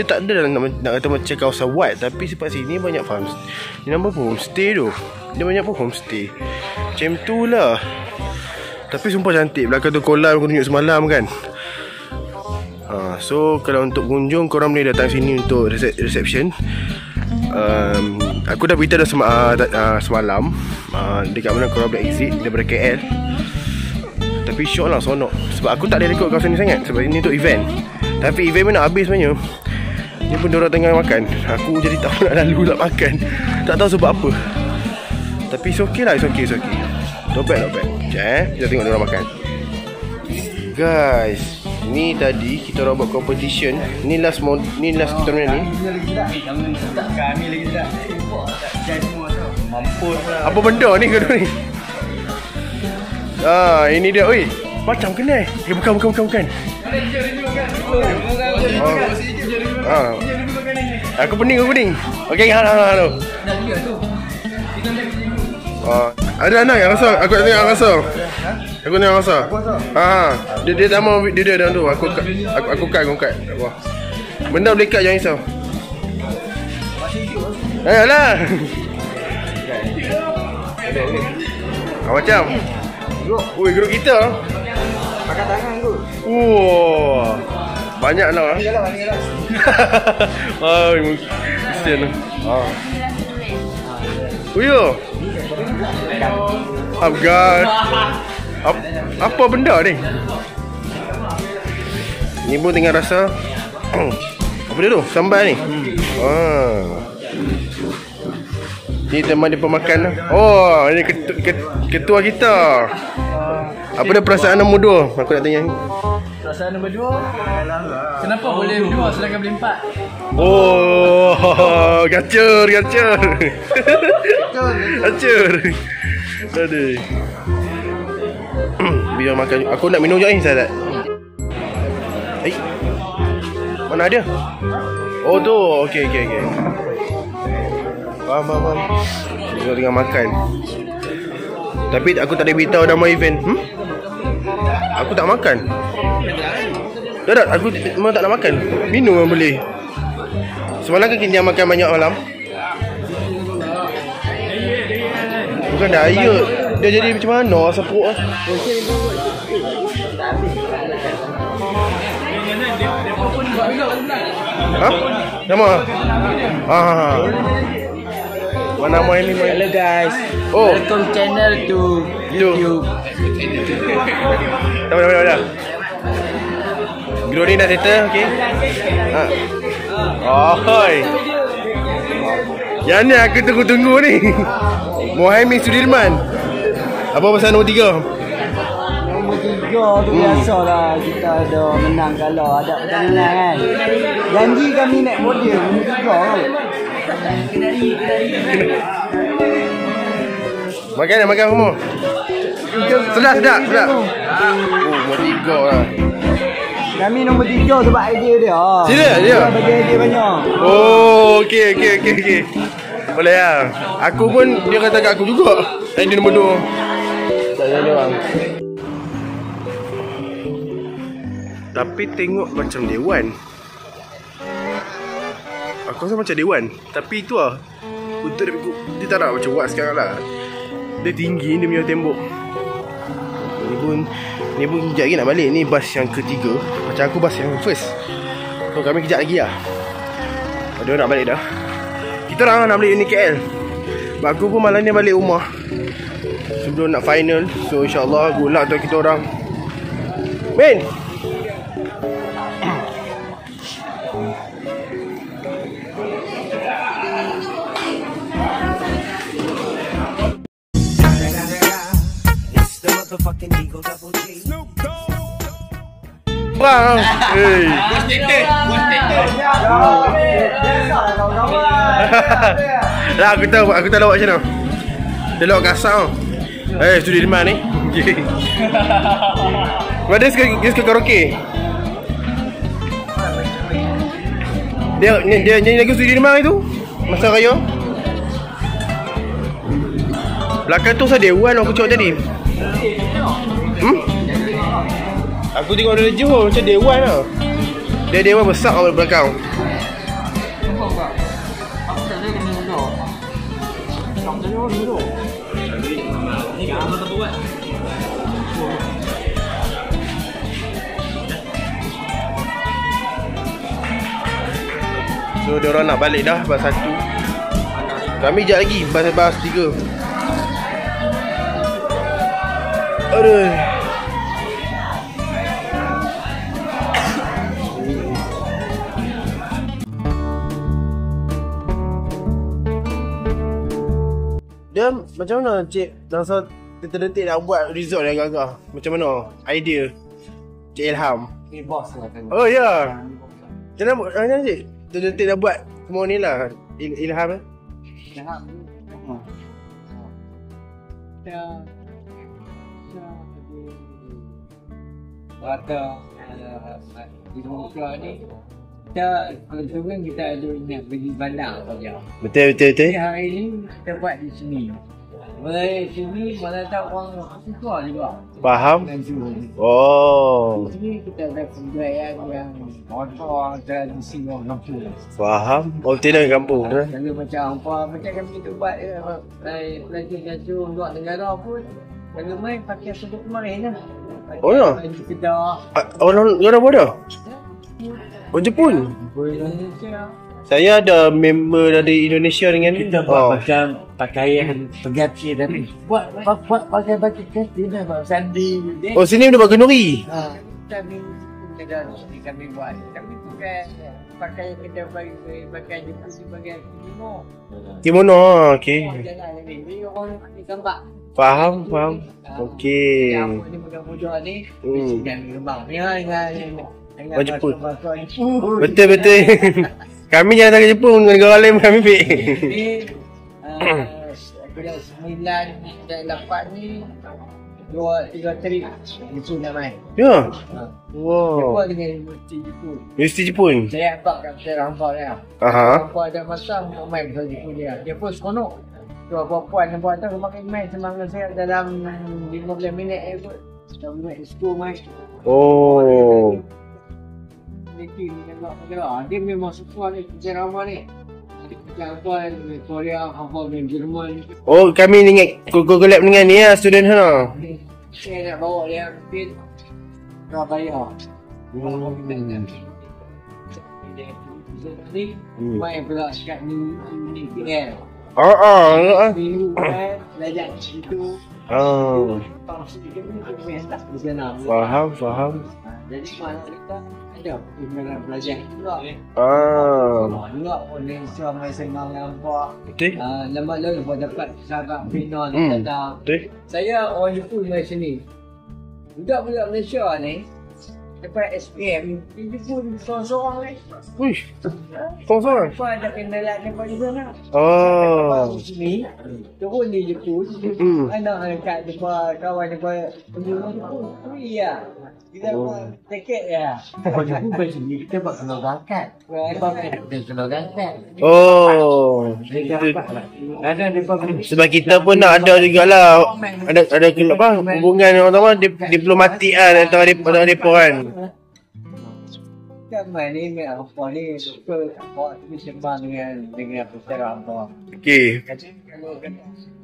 Speaker 1: tak ada nak kata macam kawasan white. Tapi sebab sini banyak farm. Ni nama pun homestay tu. Dia banyak pun homestay. Macam tu lah. Tapi sumpah cantik. Belakang tu kolam aku tunjuk semalam kan. So kalau untuk pengunjung korang boleh datang sini untuk reception. Aku dah beritahu semalam dekat mana korang boleh exit daripada KL. Tapi syok lah, sonok. Sebab aku tak ada rekod kawasan ni sangat. Sebab ini untuk event. Tapi event pun nak habis sebenarnya. Ni pun diorang tengah makan. Aku jadi tak nak lalu nak makan. Tak tahu sebab apa. Tapi it's okay lah, it's okay. Not bad. Sekejap kita tengok diorang makan. Guys, ni tadi kita orang buat competition. Ni last kita orang ni.
Speaker 2: Kami lagi tak. Mampus lah.
Speaker 1: Apa benda ni kau ni? Ini dia. Oi, macam kena. Bukan. Aku pening. Okey, halo. Ada anak yang rasa. Aku tak tengok rasa. Aku tengok rasa. Dia tak mau dia dalam tu. Aku kat. Wah. Benda boleh kat, jangan risau. Alah. Macam oi, grup kita.
Speaker 2: Pakai tangan tu.
Speaker 1: Wah. Banyak lah. Kesian. Uyo. Abgar. Apa benda ni? Ni pun tengah rasa. Apa dia tu? Sambal ni. Ni teman dia pemakan lah. Ini ketua kita. Apa dia perasaan nombor 2? Aku nak tanya.
Speaker 2: Perasaan nombor 2. Kenapa boleh 2 sedangkan boleh 4?
Speaker 1: Gacor. Gacor. Aduh. Biar makan. Aku nak minum je ni, Sadat. Mana dia? Tu. Okey. Faham. Dia tengah makan. Tapi aku tak ada beritahu nama event. Aku tak makan. Tak, aku memang tak nak makan. Minum yang boleh. Semalam kan kita makan banyak malam. Bukan diet. Dia jadi macam mana sepuk ah? Ha? Nama? Mana main ni main?
Speaker 2: Hello guys.
Speaker 1: Oh.
Speaker 2: Welcome channel to YouTube.
Speaker 1: Dah. Grow ni dah settle, okey? Ha. Oi. Yang ni aku tunggu-tunggu ni. Mohaimin Sudirman. Apa pasal nombor 3?
Speaker 2: Nombor 3 tu biasalah kita ada menang kalau ada pertandingan kan. Janji kami naik podium nombor 3 kan.
Speaker 1: Makan semua. Sedap. Oh, nombor 3 lah.
Speaker 2: Kami nombor 3 sebab idea dia.
Speaker 1: Serius dia?
Speaker 2: Dia bagi idea banyak.
Speaker 1: Oh, okey. Boleh lah. Aku pun dia kata kat aku juga. Idea nombor 2. Tak ada orang. Tapi tengok macam dewan. Aku rasa macam dewan. Tapi itu lah, untuk dia tak nak macam buat sekarang lah. Dia tinggi dia punya tembok. Ni pun kejap lagi nak balik. Ni bas yang ketiga. Macam aku bas yang first. So kami kejap lagi lah. Ada orang nak balik dah. Kita orang nak balik Uni KL. Sebab aku pun malam ni balik rumah sebelum nak final. So insyaAllah good luck untuk kita orang. Min! Bang, hey. Lah aku tahu lawak macam mana. Dia lawak kasar. Sudirman ni. Dia suka karaoke. Dia nyanyi lagu Sudirman itu masa raya. Belakang tu saya dewan aku cakap tadi. Aku tengok dia jauh macam dewan lah. Dia dewan besar kat belakang. So dia orang nak balik dah bas 1. Kami sekejap lagi bas 3. Aduh. Dia macam mana Cik Nasa detik-detik nak buat resort yang gagah? Macam mana idea Cik Ilham?
Speaker 2: Ni bos lah kan.
Speaker 1: Oh ya. Macam mana Cik detik-detik nak buat semua ni lah Ilham eh?
Speaker 2: Ilham. Kata di Malaysia ni kita keuntungan kita ada ingat pergi bandar saja.
Speaker 1: Betul.
Speaker 2: Hari ni kita buat di sini. Mulai sini mana tahu orang suka juga.
Speaker 1: Faham?
Speaker 2: Dan
Speaker 1: Oh.
Speaker 2: di sini kita ada kebudayaan yang motor tradisi orang kampung.
Speaker 1: Faham? Oh tidak kampung.
Speaker 2: Kalau macam kami kita buat pelajar luar negara pun kalau main pakai sudu kemarin lah.
Speaker 1: Oh ya? Orang mana? Oh Jepun?
Speaker 2: Indonesia.
Speaker 1: Saya ada member dari Indonesia dengan
Speaker 2: Kita buat macam pakaian pengganti tapi buat pakai ganti dah buat sandi.
Speaker 1: Oh sini dia buat kenduri?
Speaker 2: Kami buat kami tukar pakai kita pakai Jepun sebagai
Speaker 1: Kimono, okey.
Speaker 2: Ini orang gambar.
Speaker 1: Faham. Okey.
Speaker 2: Yang ni mudah-mudah ni dengan gambar.
Speaker 1: Oh Jepun. Betul. Kami jangan tak Jepun, negara lain kami ambil.
Speaker 2: Ni bulan 9 dan 8 ni 2-3 trip Jepun nak main.
Speaker 1: Ya.
Speaker 2: Jepun
Speaker 1: Wow.
Speaker 2: dengan Universiti Jepun.
Speaker 1: Universiti Jepun.
Speaker 2: Saya nampak kat saya nampak dia.
Speaker 1: Aha.
Speaker 2: Nampak ada masa untuk main pasal Jepun dia. Dia pun seronok. Dua perempuan tu makin main semangat saya dalam 15 minit pun. Sudah main school main.
Speaker 1: Oh.
Speaker 2: Dia memang suka ni ceramah ni. Jepun, Korea, Hong Kong dan Jerman.
Speaker 1: Oh, kami dengan collab dengan ni lah, student sana.
Speaker 2: Saya nak bawa dia ke Surabaya. Main pula kat ni KL. Minggu kan, belajar situ.
Speaker 1: Faham.
Speaker 2: Jadi mana kita ada perkembangan belajar juga. Juga oleh suami senang nampak.
Speaker 1: Betul.
Speaker 2: Lama lalu pun dapat sahabat Pino ni datang.
Speaker 1: Betul.
Speaker 2: Saya orang Jepun dari sini. Budak-budak Malaysia ni dapat SPM, dia pun seorang-seorang ni.
Speaker 1: Wih, seorang-seorang?
Speaker 2: Apa ada kendalaan daripada sana.
Speaker 1: Oh.
Speaker 2: Sini, turun di Jepun. Anak dekat depan kawan depan penjualan Jepun. Iya. Kita buat tiket ya.
Speaker 3: Kalau Jepun pada sini kita buat keluar angkat. Dia keluar angkat.
Speaker 1: Oh.
Speaker 3: Ada depan
Speaker 1: Sebab kita pun nak ada jugalah. Ada apa hubungan orang tahu diplomatik lah antara mereka kan.
Speaker 2: Kan main ni apa ni suka apa ni sembang dengan pesara apa.
Speaker 1: Okey.
Speaker 2: Kalau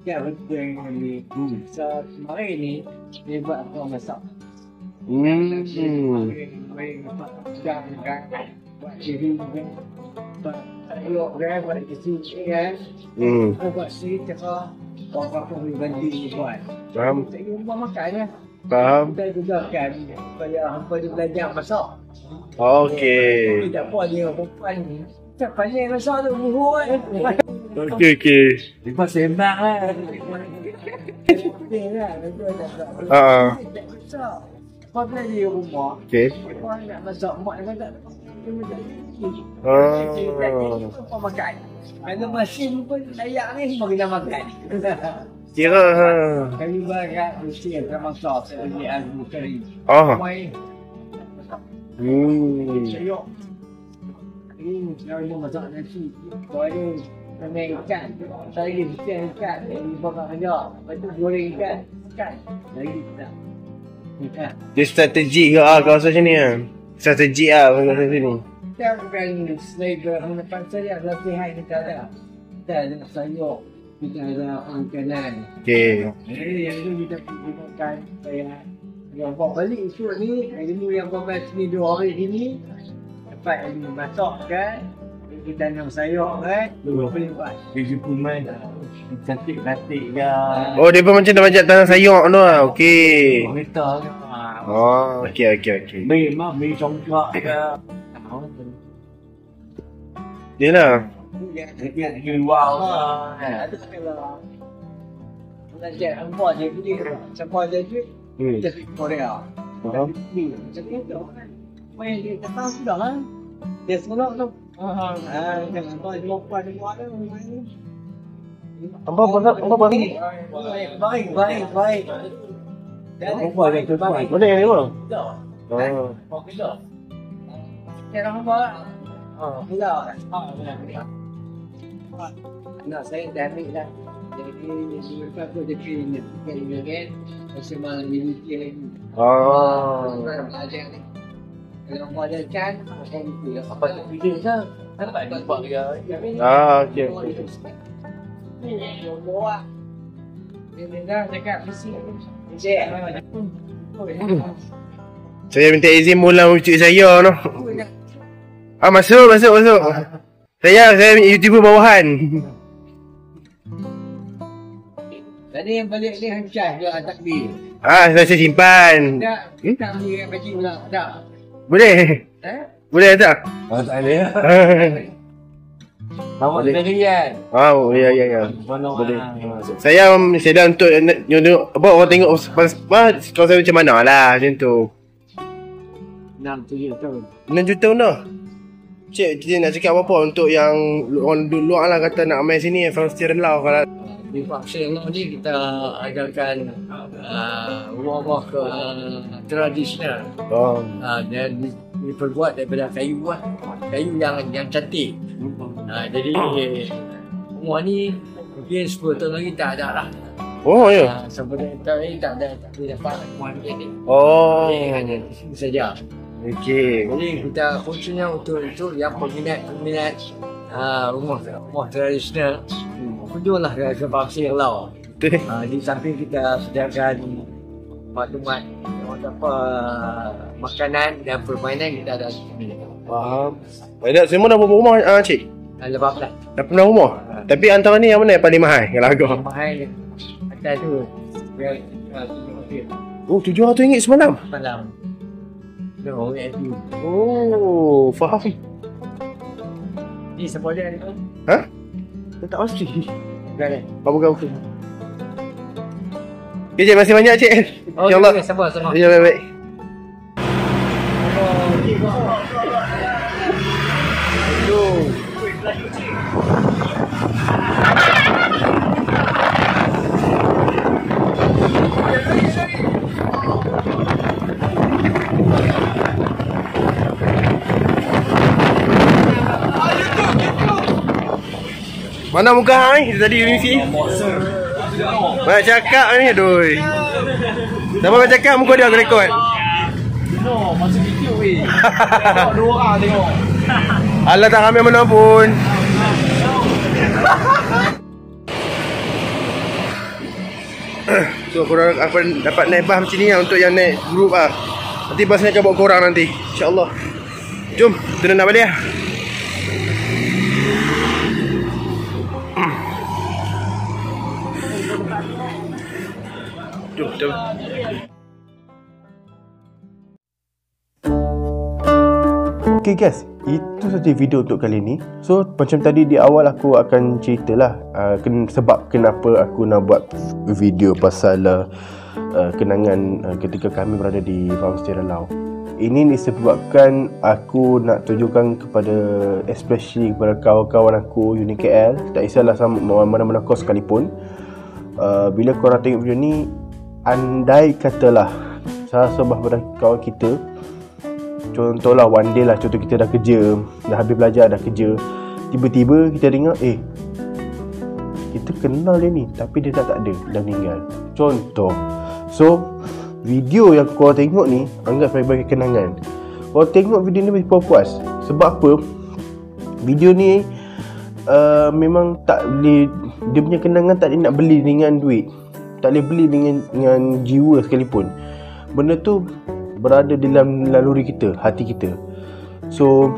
Speaker 2: ya betul ni. So kemarin ni dia buat apa masak. Buat jadi buat ayok kan buat kecil kan. Buat sih cakap apa pun ganti buat.
Speaker 1: Faham.
Speaker 2: Saya buat makan ya.
Speaker 1: Faham.
Speaker 2: Kita juga kan supaya hampa dia belajar masak.
Speaker 1: Okey.
Speaker 2: Tak apa dia perempuan ni. Tak pandai masak tu buruh kan.
Speaker 1: Okey.
Speaker 3: lepas sembang lah.
Speaker 2: Dia lah. Tak masak. Apabila dia rumah.
Speaker 1: Okey.
Speaker 2: Orang nak masak mak dia kata. Dia macam ni. Apa makan. Kalau mesin pun layak ni semua kena makan.
Speaker 1: Kira
Speaker 2: Kami barat mesti akan masak. Saya beli almu kari. Main. Sayur. Ini saya mau masak nasi. Kau ada kena ikan. Saya lagi bikin ikan. Ini bakar aja. Lepas tu goreng ikan. Ikan. Lagi tak. Ikan.
Speaker 1: dia strategi ke kawasan sini lah. Strategi kawasan sini.
Speaker 2: Kita bukan sniper. Harapan saya latihan kita ada. Kita ada sayur. Kita ada makanan.
Speaker 1: Okey.
Speaker 2: Jadi yang itu kita gunakan saya yang bawa balik isu ni. Ilmu yang bawa sini 2 hari ini. Dapat ilmu masak kan. Kita tanam sayur kan. Boleh buat.
Speaker 3: Di Jepun main cantik-cantik ke.
Speaker 1: Oh, dia pun macam macam tanah sayur tu lah. Okey.
Speaker 3: Kereta ke.
Speaker 1: Oh, okey.
Speaker 3: Memang beli congkak ke.
Speaker 1: Dia lah.
Speaker 3: Dia wow ke.
Speaker 2: Ada kalau belajar hampa je beli. Siapa ada duit. Kita pergi Korea.
Speaker 1: Faham.
Speaker 2: Macam tu kan. Main dia datang sudah lah. Dia sekolah tu. Jangan kau lupa dia buat tu.
Speaker 1: Apa pasal?
Speaker 2: Baik.
Speaker 3: Apa dia tu buat?
Speaker 1: Mana yang ni bang?
Speaker 2: Cara apa? Belah. Nak saya dah ambil dah. Jadi lepas tu dia kena kan. Masa malam ni dia lagi. Belajar ni. Kalau mau ada kan, macam itu.
Speaker 3: Apa tu video ke? Tak nampak dia.
Speaker 1: Okey.
Speaker 2: Bawa. Dia dah cakap mesti.
Speaker 1: Saya minta izin mula cuci saya no. Masuk. Saya YouTuber bawahan.
Speaker 2: Tadi yang balik ni hancur ke takbir.
Speaker 1: Saya simpan.
Speaker 2: Tak, tak ambil baju pula. Tak.
Speaker 1: Boleh? Boleh tak?
Speaker 3: Tak ada. Awak berian.
Speaker 1: Ya. Boleh. Saya dah untuk apa orang tengok kalau saya macam mana lah macam tu.
Speaker 2: 6-7 tahun.
Speaker 1: 6 juta dah. Cik, kita nak cakap apa untuk yang orang luar lah kata nak main sini Faustian Lau kalau
Speaker 2: Di Faustian Lau ni kita adakan rumah ke tradisional. Dan diperbuat daripada kayu lah. Kayu yang cantik. Jadi rumah ni mungkin 10 tahun lagi tak ada lah.
Speaker 1: Oh ya.
Speaker 2: Sebenarnya tahun ni tak boleh dapat rumah ni. Hanya di sini saja.
Speaker 1: Okey.
Speaker 2: Jadi kita khususnya untuk yang peminat rumah tradisional. Kunjunglah ke Pasir Lau.
Speaker 1: Betul.
Speaker 2: Di samping kita sediakan maklumat makanan dan permainan kita ada di sini.
Speaker 1: Faham. Baik, semua dah berapa rumah cik?
Speaker 2: 18.
Speaker 1: Dah pernah rumah? Tapi antara ni yang mana yang paling mahal? Yang lagu?
Speaker 2: Mahal atas tu. Dia
Speaker 1: Oh, RM700 semalam?
Speaker 2: malam. No, itu.
Speaker 1: Oh, faham.
Speaker 2: Ni siapa dia ni?
Speaker 1: Ha? Dia tak pasti.
Speaker 2: Bukan eh?
Speaker 1: Apa kau? Okay, cik, masih banyak cik.
Speaker 2: Oh,
Speaker 1: InsyaAllah.
Speaker 2: okay, sama-sama.
Speaker 1: Ya, baik-baik. Mana muka hang ni tadi misi? Banyak cakap ni, aduh. Siapa banyak cakap muka dia aku rekod.
Speaker 4: No, masuk video weh. Dua orang tengok.
Speaker 1: Alah tak ambil mana pun. So korang apa dapat naik bas macam ni lah untuk yang naik group lah. Nanti bas ni akan bawa korang nanti, InsyaAllah. Jom, kita nak balik lah. Jom, jom. Okay guys, itu saja video untuk kali ni. So macam tadi di awal aku akan ceritalah sebab kenapa aku nak buat video pasal kenangan ketika kami berada di Farmstay Relau. Ini disebabkan aku nak tunjukkan kepada, especially kepada kawan-kawan aku Uni KL, tak kisahlah sama mana-mana kos sekalipun, bila korang tengok video ni, andai katalah salah seorang kawan kita, contohlah one day lah, contoh kita dah kerja, dah habis belajar, dah kerja, tiba-tiba kita dengar kita kenal dia ni tapi dia dah tak ada, dah meninggal, contoh. So video yang korang tengok ni anggap sebagai kenangan. Korang tengok video ni mesti puas. Sebab apa? Video ni memang tak boleh, dia punya kenangan tak boleh nak beli dengan duit, tak boleh beli dengan jiwa sekalipun. Benda tu berada dalam laluri kita, hati kita. So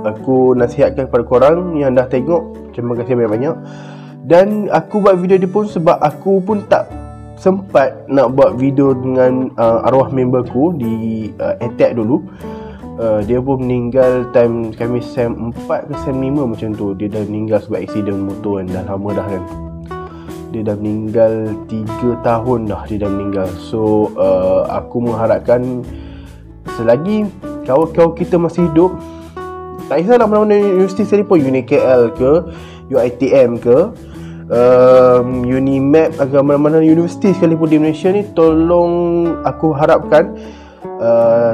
Speaker 1: aku nasihatkan kepada korang yang dah tengok, terima kasih banyak-banyak. Dan aku buat video ni pun sebab aku pun tak sempat nak buat video dengan arwah memberku di attack dulu. Dia pun meninggal time kami SEM 4 ke SEM 5 macam tu. Dia dah meninggal sebab aksiden motor kan, dah lama dah kan. Dia dah meninggal 3 tahun dah dia dah meninggal. So aku mengharapkan selagi kawan-kawan kita masih hidup, tak kisahlah mana-mana universiti sekalipun, UniKL ke, UiTM ke, Unimap atau mana-mana universiti sekalipun di Malaysia ni, tolong aku harapkan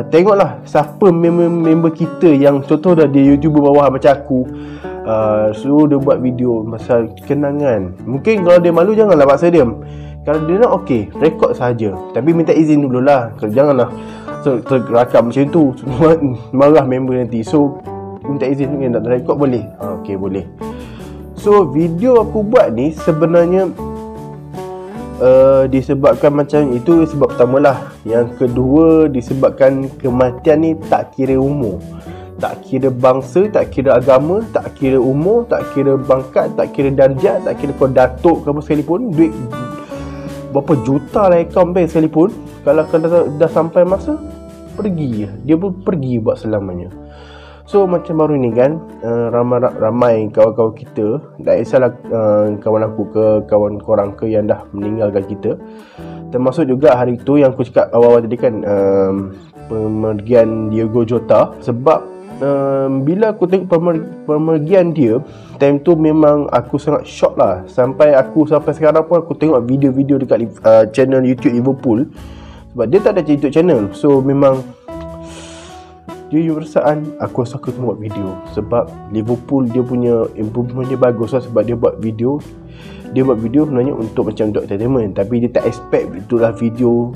Speaker 1: tengoklah siapa member kita yang contoh dah dia YouTuber bawah macam aku, suruh dia buat video pasal kenangan. Mungkin kalau dia malu janganlah paksa dia. Kalau dia nak okey, rekod saja, tapi minta izin dululah. Janganlah terrakam macam tu, marah member nanti. So minta izin mungkin nak rekod boleh. Okey boleh. So video aku buat ni sebenarnya disebabkan macam itu, sebab pertama lah. Yang kedua disebabkan kematian ni tak kira umur, tak kira bangsa, tak kira agama, tak kira umur, tak kira bangkat, tak kira darjat, tak kira kau datuk ke apa sekalipun, duit berapa juta lah akaun bank sekalipun, kalau kau dah sampai masa pergi, dia pun pergi buat selamanya. So macam baru ni kan, ramai kawan-kawan kita, tak kisahlah kawan aku ke kawan korang ke yang dah meninggalkan kita, termasuk juga hari tu yang aku cakap awal-awal tadi kan, pemergian Diogo Jota. Sebab bila aku tengok pemergian dia, time tu memang aku sangat shock lah. Sampai sekarang pun aku tengok video-video dekat channel YouTube Liverpool, sebab dia tak ada YouTube channel. So memang dia perasaan aku rasa aku buat video, sebab Liverpool dia punya improvement dia bagus lah. Sebab dia buat video sebenarnya untuk macam untuk entertainment, tapi dia tak expect itulah video.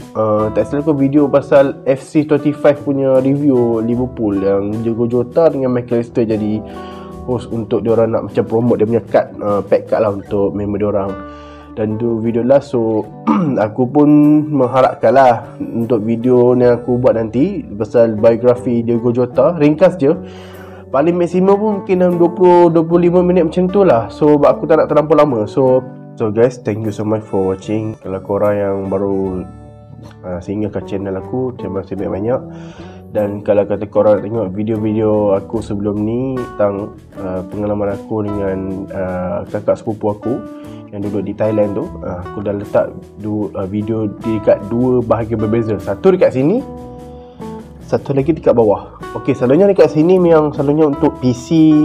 Speaker 1: Tak selalu video pasal FC25 punya review Liverpool yang Diogo Jota dengan Michael Leicester jadi post untuk diorang nak macam promote dia punya card, pack card lah untuk member diorang. Dan tu video last, so aku pun mengharapkan lah untuk video yang aku buat nanti pasal biografi Diogo Jota, ringkas je, paling maksimum pun mungkin dalam 20-25 minit macam tu lah. So aku tak nak terlampau lama. So guys, thank you so much for watching. Kalau korang yang baru singgah ke channel aku, terima kasih banyak-banyak. Dan kalau kata korang tengok video-video aku sebelum ni tentang pengalaman aku dengan kakak sepupu aku yang duduk di Thailand tu, aku dah letak video dekat dua bahagian berbeza. Satu dekat sini, satu lagi dekat bawah. Okey, selalunya dekat sini memang selalunya untuk PC,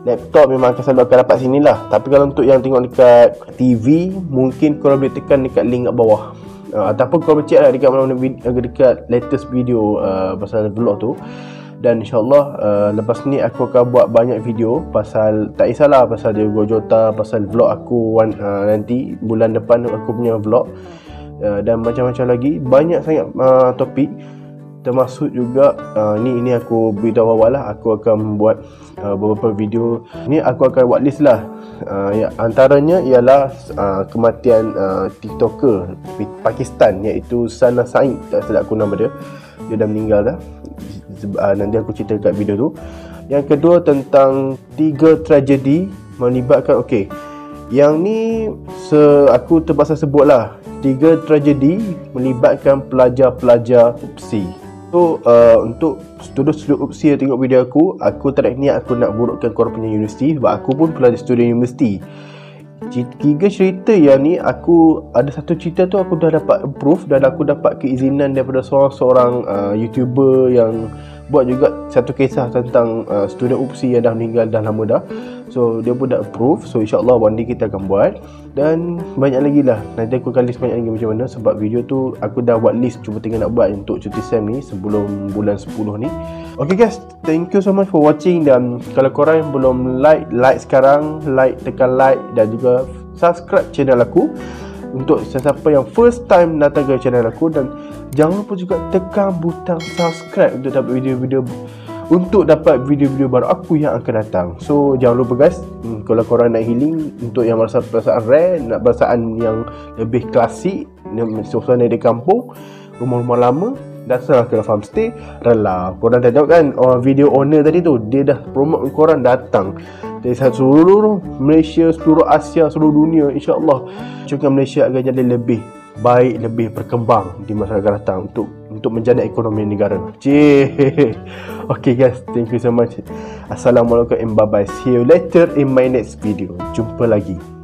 Speaker 1: laptop memang akan selalu akan dapat sini lah. Tapi kalau untuk yang tengok dekat TV, mungkin korang boleh tekan dekat link kat bawah. Ataupun korang boleh check lah dekat mana-mana dekat latest video pasal vlog tu. Dan insyaAllah lepas ni aku akan buat banyak video pasal, tak kisahlah pasal Diogo Jota, pasal vlog aku nanti bulan depan aku punya vlog, dan macam-macam lagi, banyak sangat topik. Termasuk juga ini aku beritahu awal lah, aku akan buat beberapa video ni, aku akan buat list lah. Antaranya ialah kematian TikToker Pakistan, iaitu Sana Said, tak silap aku nama dia dah meninggal dah. Nanti aku cerita kat video tu. Yang kedua tentang 3 tragedi melibatkan, okey, yang ni aku terpaksa sebut lah, 3 tragedi melibatkan pelajar-pelajar UPSI. So untuk student-student UPSI yang tengok video aku tak ada niat aku nak burukkan korang punya universiti, sebab aku pun pelajar student universiti. 3 cerita yang ni, aku ada satu cerita tu aku dah dapat approve dan aku dapat keizinan daripada seorang YouTuber yang buat juga satu kisah tentang student UPSI yang dah meninggal dah lama dah. So dia pun dah approve. So insyaAllah one day kita akan buat. Dan banyak lagi lah, nanti aku akan list banyak lagi macam mana, sebab video tu aku dah buat list, cuba tinggal nak buat untuk cuti SEM ni sebelum bulan 10 ni. Okay guys, thank you so much for watching. Dan kalau korang yang belum like sekarang, tekan like dan juga subscribe channel aku untuk sesiapa yang first time datang ke channel aku. Dan jangan lupa juga tekan butang subscribe untuk dapat video-video baru aku yang akan datang. So jangan lupa guys, kalau korang nak healing, untuk yang merasa perasaan rare, nak perasaan yang lebih klasik, suasana di kampung, rumah-rumah lama, datanglah ke Farmstay Rela. Korang dah tengok kan video owner tadi tu, dia dah promote korang datang dari seluruh Malaysia, seluruh Asia, seluruh dunia. InsyaAllah cuma Malaysia akan jadi lebih baik, lebih berkembang di masa akan datang untuk menjana ekonomi negara. Okay guys, thank you so much. Assalamualaikum and bye bye. See you later in my next video. Jumpa lagi.